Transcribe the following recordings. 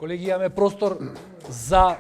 Колеги, имаме простор за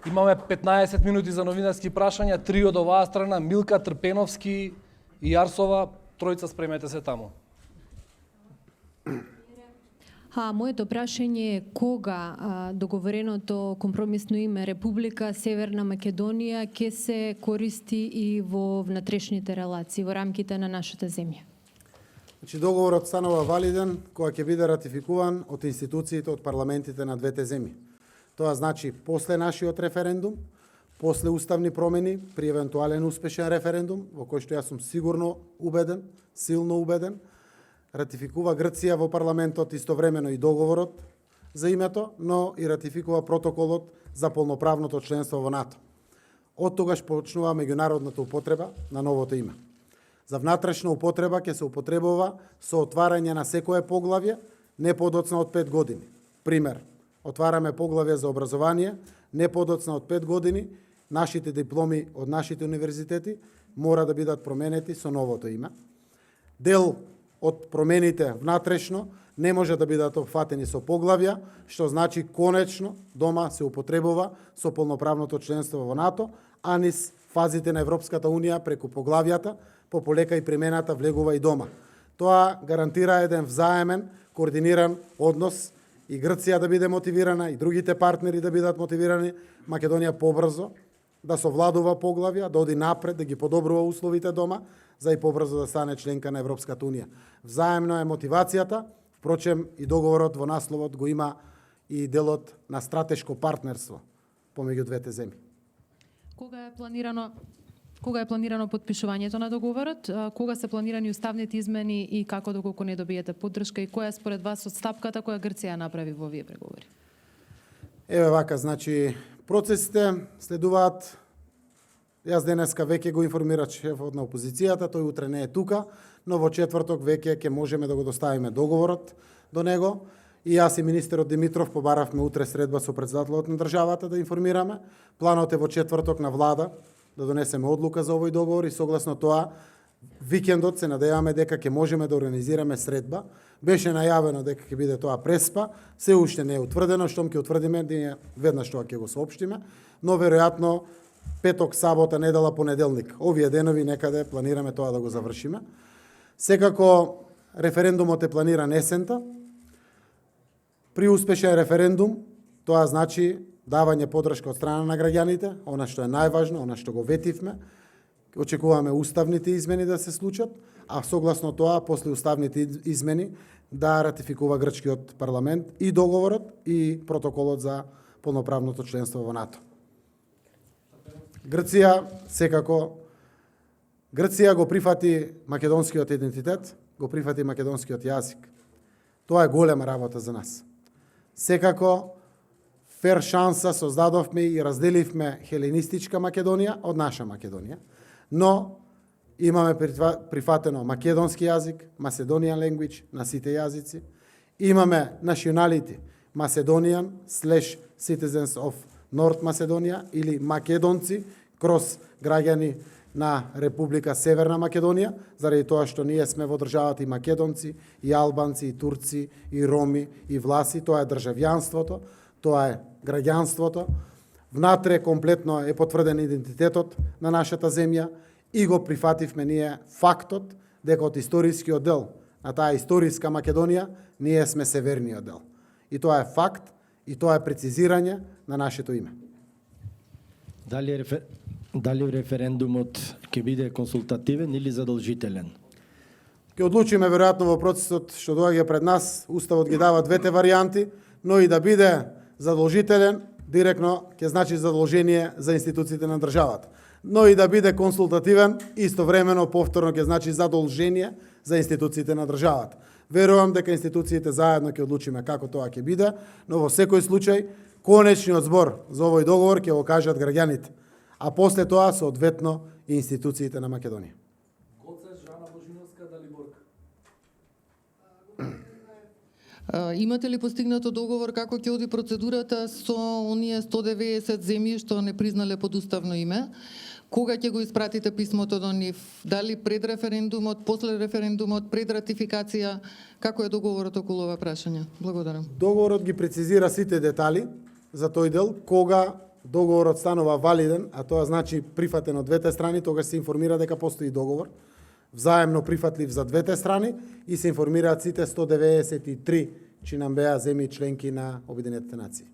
Имаме 15 минути за новинарски прашања, 3 од оваа страна, Милка, Трпеновски и Јарсова, тројца спремете се таму. Моето прашање е кога договореното компромисно име Република Северна Македонија ќе се користи и во внатрешните релации во рамките на нашата земја? Значи договорот станува валиден кога ќе биде ратификуван од институциите од парламентите на двете земји. Тоа значи после нашиот референдум, после уставни промени, при евентуален успешен референдум, во кој што јас сум сигурно убеден, силно убеден, ратификува Грција во парламентот истовремено и договорот за името, но и ратификува протоколот за полноправното членство во НАТО. Од тогаш почнува меѓународната употреба на новото име. За внатрешна употреба ќе се употребува со отварање на секое поглавје не подоцна од 5 години. Пример, отвараме поглавје за образование, не подоцна од 5 години, нашите дипломи од нашите универзитети мора да бидат променети со новото име. Дел од промените внатрешно не може да бидат опфатени со поглавја, што значи конечно дома се употребува со полноправното членство во НАТО, а низ фазите на Европската Унија преку поглавјата, полека и примената влегува и дома. Тоа гарантира еден взаемен, координиран однос и Грција да биде мотивирана, и другите партнери да бидат мотивирани, Македонија побрзо да совладува поглавја, да оди напред, да ги подобрува условите дома, за и побрзо да стане членка на Европската Унија. Взаемно е мотивацијата, впрочем и договорот во насловот го има и делот на стратешко партнерство помеѓу двете земји. Кога е планирано подпишувањето на договорот? Кога се планирани уставните измени и како доколку не добиете поддршка и која според вас одстапката која Грција направи во овие преговори? Еве вака, значи процесите следуваат. Јас денеска веќе го информирав шефот на опозицијата, тој утре не е тука, но во четврток веќе ќе можеме да го доставиме договорот до него. И јас и министерот Димитров побаравме утре средба со претседателот на државата да информираме. Планот е во четврток на влада да донесеме одлука за овој договор и согласно тоа викендот се надеваме дека ќе можеме да организираме средба. Беше најавено дека ќе биде тоа преспа, се уште не е утврдено, штом ќе утврдиме, ние веднаш тоа ќе го соопштиме, но веројатно петок, сабота, недела, понеделник, овие денови некаде планираме тоа да го завршиме. Секако референдумот е планиран есента. При успешен референдум, тоа значи давање поддршка од страна на граѓаните, она што е најважно, она што го ветивме. Очекуваме уставните измени да се случат, а согласно тоа, после уставните измени, да ратификува грчкиот парламент и договорот и протоколот за полноправното членство во НАТО. Грција го прифати македонскиот идентитет, го прифати македонскиот јазик. Тоа е голема работа за нас. Секако, фер шанса создадовме и разделивме хеленистичка Македонија од наша Македонија, но имаме прифатено македонски јазик, Macedonian language на сите јазици, имаме nationality Macedonian / citizens of North Macedonia или македонци кроз граѓани на Република Северна Македонија, заради тоа што ние сме во државата и македонци, и албанци, и турци, и роми, и власи, тоа е државјанството, тоа е граѓанството. Внатре комплетно е потврден идентитетот на нашата земја и го прифативме ние фактот дека од историскиот дел на таа историска Македонија ние сме северниот дел. И тоа е факт, и тоа е прецизирање на нашето име. Дали референдумот ќе биде консултативен или задолжителен? Ќе одлучиме веројатно во процесот што доаѓа пред нас. Уставот ги дава двете варијанти, но и да биде задолжителен, директно ќе значи задолжение за институциите на државата. Но и да биде консултативен, истовремено повторно ќе значи задолжение за институциите на државата. Верувам дека институциите заедно ќе одлучиме како тоа ќе биде, но во секој случај конечниот збор за овој договор ќе го кажат граѓаните, а после тоа соодветно и институциите на Македонија. Имате ли постигнато договор како ќе оди процедурата со оние 190 земји што не признале подуставно име? Кога ќе го испратите писмото до нив? Дали пред референдумот, после референдумот, пред ратификација? Како е договорот околу ова прашање? Благодарам. Договорот ги прецизира сите детали за тој дел, кога договорот станува валиден, а тоа значи прифатен од двете страни, тогаш се информира дека постои договор, взаемно прифатлив за двете страни и се информираат сите 193 чи нам беа земји членки на Обединетите нации.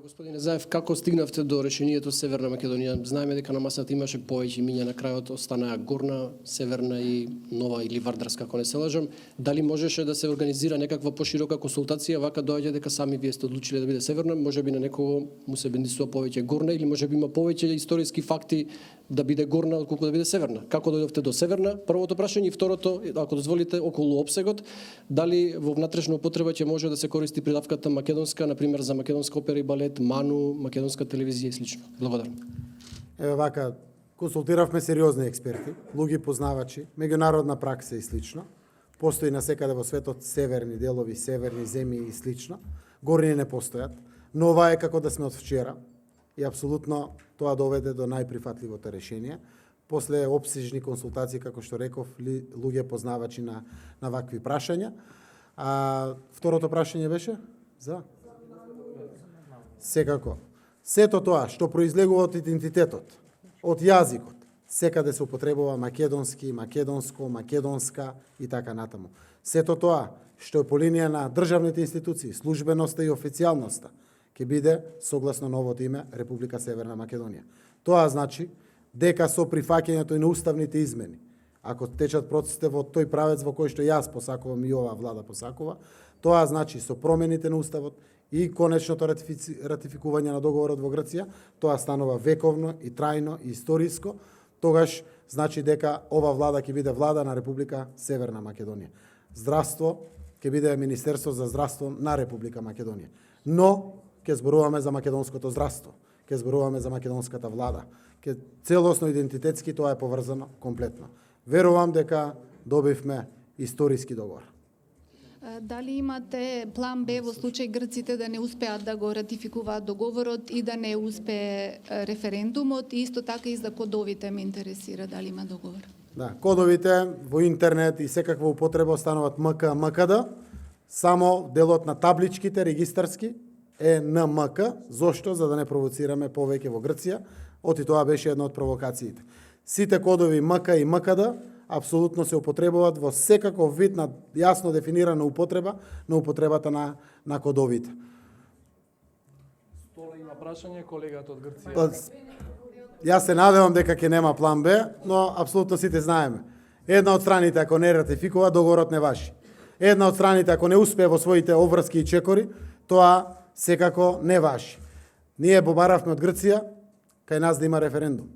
Господине Заев, како стигнавте до решението Северна Македонија? Знаеме дека на масата имаше повеќе имиња, на крајот останаа Горна, Северна и Нова или Вардарска, ако не се лажам. Дали можеше да се организира некаква поширока консултација, вака доаѓа дека сами вие сте одлучиле да биде Северна, можеби на некого му се бендисува повеќе Горна или можеби има повеќе историски факти да биде Горна отколку да биде Северна? Како дојдовте до Северна? Првото прашање и второто, ако дозволите, околу опсегот, дали во внатрешна употреба ќе може да се користи придавката македонска, на пример за македонска опера и балет, Ману, македонска телевизија и слично? Благодарам. Еве вака, консултиравме сериозни експерти, луѓе познавачи, меѓународна пракса и слично. Постои насекаде во светот северни делови, северни земји и слично. Горни не постојат, но ова е како да сме од вчера и апсолутно тоа доведе до најприфатливото решение. После опсежни консултации, како што реков, луѓе познавачи на вакви прашања. А второто прашање беше за секако. Сето тоа што произлегува од идентитетот, од јазикот, секаде се употребува македонски, македонско, македонска и така натаму. Сето тоа што е по линија на државните институции, службеноста и официјалноста, ќе биде согласно новото име Република Северна Македонија. Тоа значи дека со прифаќањето и на уставните измени, ако течат процесите во тој правец во кој што јас посакувам и оваа влада посакува, тоа значи со промените на уставот и конечното ратификување на договорот во Грција, тоа станува вековно и трајно и историско, тогаш значи дека ова влада ќе биде влада на Република Северна Македонија. Здравство ќе биде Министерство за здравство на Република Македонија. Но ќе зборуваме за македонското здравство, ќе зборуваме за македонската влада, ќе целосно идентитетски тоа е поврзано комплетно. Верувам дека добивме историски договор. Дали имате план Б во случај грците да не успеат да го ратификуваат договорот и да не успее референдумот, и исто така и за кодовите ме интересира дали има договор? Да, кодовите во интернет и секаква употреба остануваат МК, МКД, само делот на табличките регистарски е НМК. Зошто? За да не провоцираме повеќе во Грција. Оти тоа беше една од провокациите. Сите кодови МК и МКД апсолутно се употребуваат во секаков вид на јасно дефинирана употреба на употребата на кодовите. Стола има прашање, колегата од Грција. Јас се надевам дека ќе нема план Б, но апсолутно сите знаеме. Една од страните ако не ратификува, договорот не важи. Една од страните ако не успее во своите обврски и чекори, тоа секако не важи. Ние побаравме од Грција кај нас да има референдум.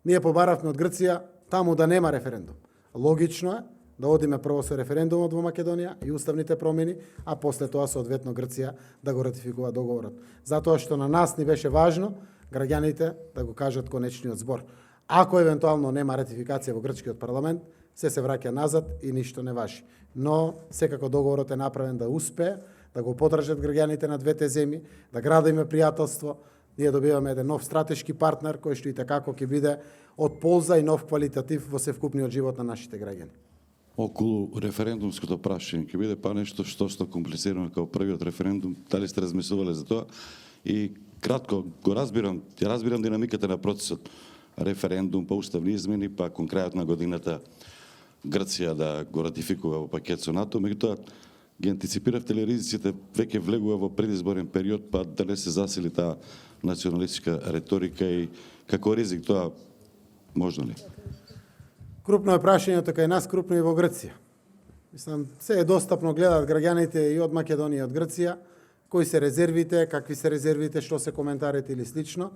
Ние побаравме од Грција таму да нема референдум. Логично е да одиме прво со референдумот во Македонија и уставните промени, а после тоа соодветно Грција да го ратификува договорот. Затоа што на нас ни беше важно граѓаните да го кажат конечниот збор. Ако евентуално нема ратификација во грчкиот парламент, се враќа назад и ништо не важи. Но секако договорот е направен да успее, да го подржат граѓаните на двете земји, да градиме пријателство. Ние добиваме еден нов стратешки партнер кој што и такако ќе биде од полза и нов квалитатив во севкупниот живот на нашите граѓани. Околу референдумското прашање ќе биде па нешто што комплицирано како првиот референдум, дали сте размислувале за тоа? И кратко го разбирам, ја разбирам динамиката на процесот. Референдум, па уставни измени, па кон крајот на годината Грција да го ратификува во пакет со НАТО, меѓутоа ги антиципиравте ли ризиците, веќе влегува во предизборен период, па да не се засили таа националистичка реторика и како ризик тоа можно ли? Крупно е прашањето кај нас, крупно и во Грција. Мислам, се е достапно, гледаат граѓаните и од Македонија и од Грција, кои се резервите, какви се резервите, што се коментарите или слично.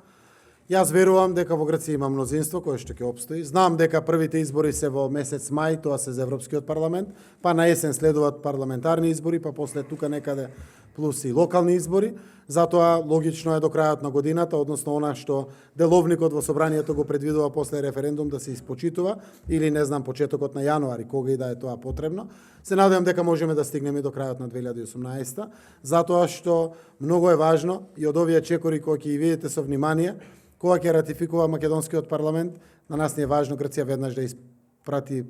Јас верувам дека во Грција има мнозинство кое што ќе опстои. Знам дека првите избори се во месец мај, тоа се за Европскиот парламент, па на есен следуваат парламентарни избори, па после тука некаде плюс и локални избори. Затоа логично е до крајот на годината, односно она што деловникот во собранието го предвидува после референдум да се испочитува, или не знам почетокот на јануари, кога и да е тоа потребно. Се надевам дека можеме да стигнеме до крајот на 2018, затоа што многу е важно и од овие чекори кои ќе ги видите со внимание, кога ќе ратификува македонскиот парламент, на нас не е важно Грција веднаш да испрати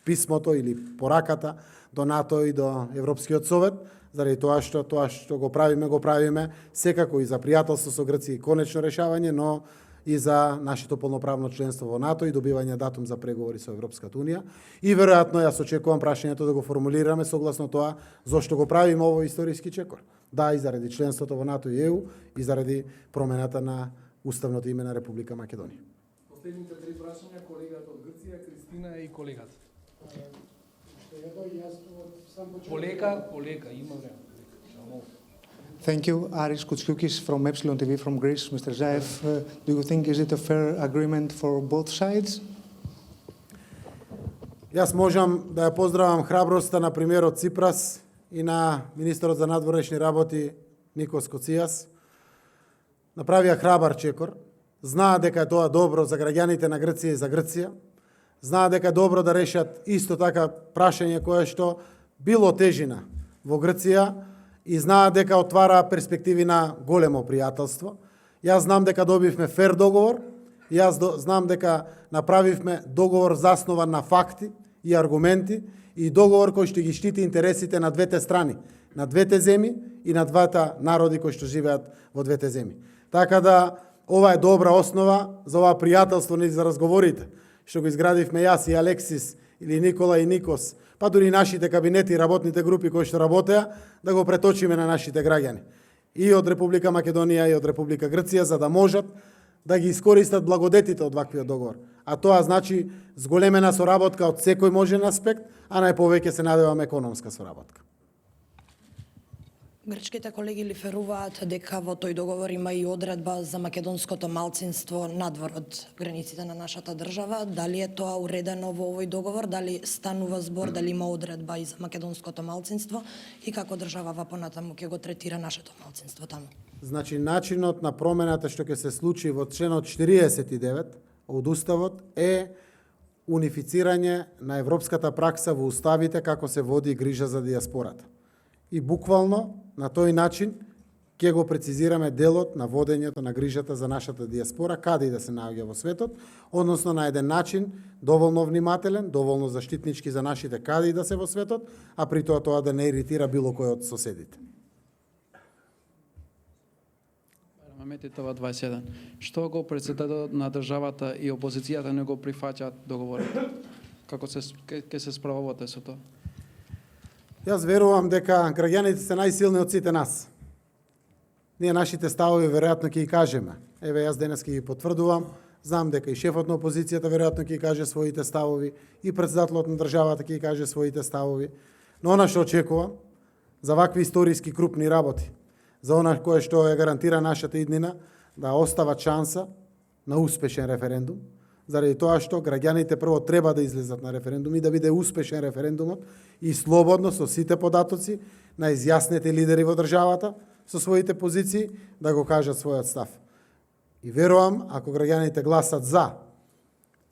писмото или пораката до НАТО и до Европскиот совет, заради тоа што го правиме секако и за пријателство со Грција и конечно решавање, но и за нашето полноправно членство во НАТО и добивање датум за преговори со Европската Унија. И веројатно јас очекувам прашањето да го формулираме согласно тоа зошто го правиме овој историски чекор. Да, и заради членството во НАТО и ЕУ и заради промената на уставното име на Република Македонија. Последните три прашања, колегата од Грција, Кристина и колегата. Полека, има време. Thank you. Aris Koutsikoukis from Epsilon TV from Greece. Mr. Zaev, do you think is it a fair agreement for both sides? Јас можам да ја поздравам храброста на премиерот Ципрас и на министерот за надворешни работи Никос Коцijas. Направија храбар чекор. Знаат дека е тоа добро за граѓаните на Грција и за Грција. Знаат дека е добро да решат исто така прашање кое што било тежина во Грција и знаат дека отвара перспективи на големо пријателство. Јас знам дека добивме фер договор, јас знам дека направивме договор заснован на факти и аргументи и договор кој што ги штити интересите на двете страни, на двете земји и на двата народи кои што живеат во двете земји. Така да ова е добра основа за ова пријателство и за разговорите што го изградивме јас и Алексис или Никола и Никос, па дури нашите кабинети и работните групи кои што работеа, да го преточиме на нашите граѓани. И од Република Македонија и од Република Грција, за да можат да ги искористат благодетите од ваквиот договор. А тоа значи зголемена соработка од секој можен аспект, а најповеќе се надеваме економска соработка. Грчките колеги лиферуваат дека во тој договор има и одредба за македонското малцинство надвор од границите на нашата држава. Дали е тоа уредено во овој договор? Дали станува збор, дали има одредба и за македонското малцинство? И како држава понатаму ќе го третира нашето малцинство таму? Значи, начинот на промената што ќе се случи во членот 49 од Уставот е унифицирање на европската пракса во уставите како се води грижа за диаспората. И буквално на тој начин ќе го прецизираме делот на водењето на грижата за нашата диаспора, каде и да се наоѓа во светот, односно на еден начин доволно внимателен, доволно заштитнички за нашите каде и да се во светот, а при тоа да не иритира било кој од соседите. Метитова 21. Што го председателот на државата и опозицијата не го прифаќаат договорот? Како ќе се справувате со тоа? Јас верувам дека граѓаните се најсилни од сите нас. Ние нашите ставови веројатно ќе ги кажеме. Еве јас денес ќе ги потврдувам. Знам дека и шефот на опозицијата веројатно ќе ги каже своите ставови, и претседателот на државата ќе ги каже своите ставови. Но она што очекувам за вакви историски крупни работи, за она кое што ја гарантира нашата иднина, да остава шанса на успешен референдум, заради тоа што граѓаните прво треба да излезат на референдум и да биде успешен референдумот и слободно со сите податоци на изјаснети лидери во државата со своите позиции да го кажат својот став. И верувам, ако граѓаните гласат за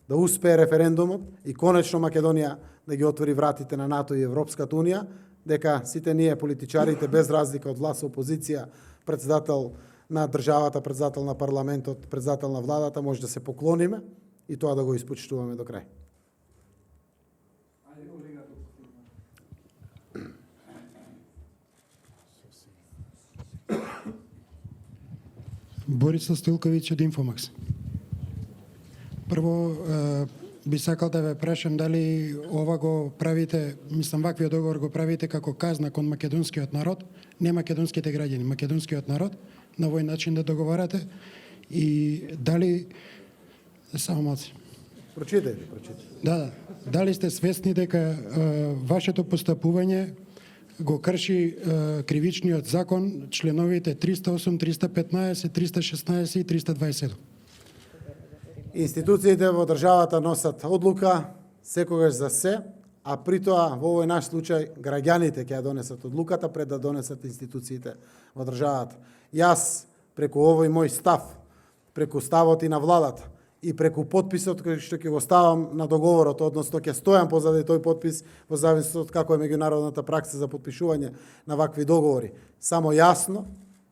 да успее референдумот и конечно Македонија да ги отвори вратите на НАТО и Европската Унија, дека сите ние политичарите без разлика од власт опозиција, претседател на државата, претседател на парламентот, претседател на владата, може да се поклониме и тоа да го испочитуваме до крај. Борис Стилковиќ од Инфомакс. Прво, би сакал да ве прашам дали ова го правите, мислам ваквиот договор го правите како казна кон македонскиот народ, не македонските граѓани, македонскиот народ, на овој начин да договарате и дали само малце. Прочитајте. Да. Дали сте свесни дека вашето постапување го крши кривичниот закон, членовите 308, 315, 316 и 327? Институциите во државата носат одлука секогаш за се, а при тоа во овој наш случај граѓаните ќе ја донесат одлуката пред да донесат институциите во државата. Јас преку овој мој став, преку ставот и на владата и преку потписот кој што ќе го ставам на договорот, односно ќе стојам позади тој потпис во зависност од како е меѓународната пракса за потпишување на вакви договори. Само јасно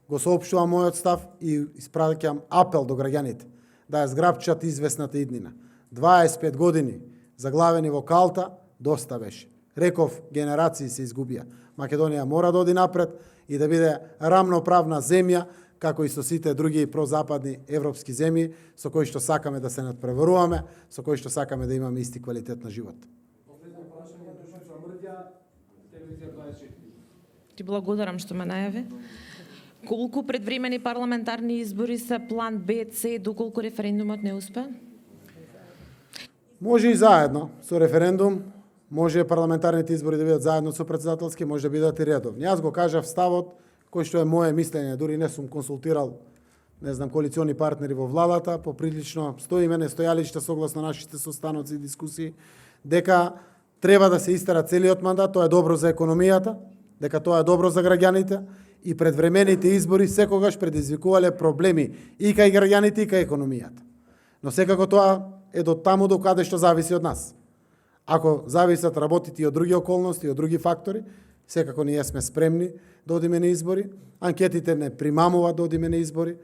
го соопштувам мојот став и испраќам апел до граѓаните да ја зграпчат известната иднина. 25 години заглавени во калта, доста беше. Реков, генерации се изгубија. Македонија мора да оди напред и да биде рамноправна земја, како и со сите други прозападни европски земји, со кои што сакаме да се надпреваруваме, со кои што сакаме да имаме исти квалитет на живот. Ти благодарам што ме најави. Колку предвремени парламентарни избори се план Б, С, доколку референдумот не успе? Може и заедно со референдум, може парламентарните избори да бидат заедно со претседателски, може да бидат и редовни. Јас го кажав ставот кој што е моje мислење, дури не сум консултирал, не знам, коалициони партнери во владата, поприлично стоиме нестојалишта согласно нашите состаноци и дискусии, дека треба да се истера целиот мандат, тоа е добро за економијата, дека тоа е добро за граѓаните и предвремените избори секогаш предизвикувале проблеми и кај граѓаните и кај економијата. Но секако тоа е до таму до каде што зависи од нас. Ако зависат работите и од други околности, и од други фактори, секако ние сме спремни да одиме на избори. Анкетите не примамуваат да одиме на избори.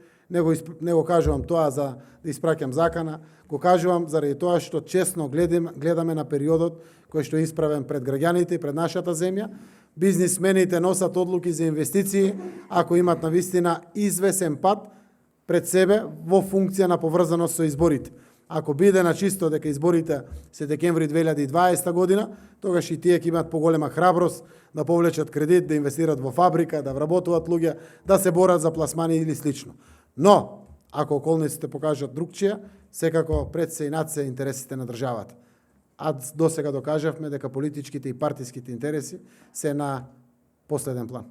Не го кажувам тоа за да испраќам закана, го кажувам заради тоа што честно гледаме на периодот кој што е исправен пред граѓаните и пред нашата земја. Бизнисмените носат одлуки за инвестиции ако имат навистина извесен пат пред себе во функција на поврзаност со изборите. Ако биде на чисто дека изборите се декември 2020 година, тогаш и тие ќе имаат поголема храброст да повлечат кредит, да инвестират во фабрика, да вработуваат луѓе, да се борат за пласмани или слично. Но, ако околниците покажат другчија, секако пред се и над се интересите на државата. А до сега докажавме дека политичките и партиските интереси се на последен план.